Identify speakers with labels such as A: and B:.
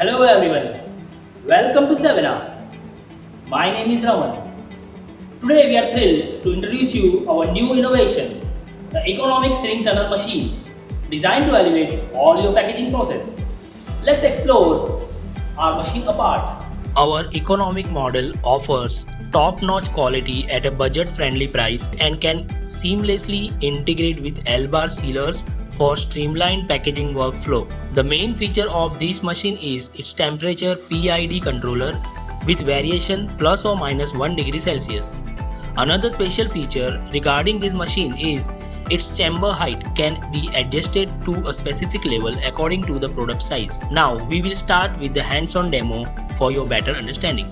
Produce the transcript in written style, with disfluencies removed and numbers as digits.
A: Hello everyone, welcome to Sevana. My name is Raman. Today we are thrilled to introduce you our new innovation, the economic string tunnel machine, designed to elevate all your packaging process. Let's explore our machine apart.
B: Our economic model offers top-notch quality at a budget-friendly price and can seamlessly integrate with L-bar sealers for streamlined packaging workflow. The main feature of this machine is its temperature PID controller with variation plus or minus 1 degree Celsius. Another special feature regarding this machine is its chamber height can be adjusted to a specific level according to the product size. Now we will start with the hands-on demo for your better understanding.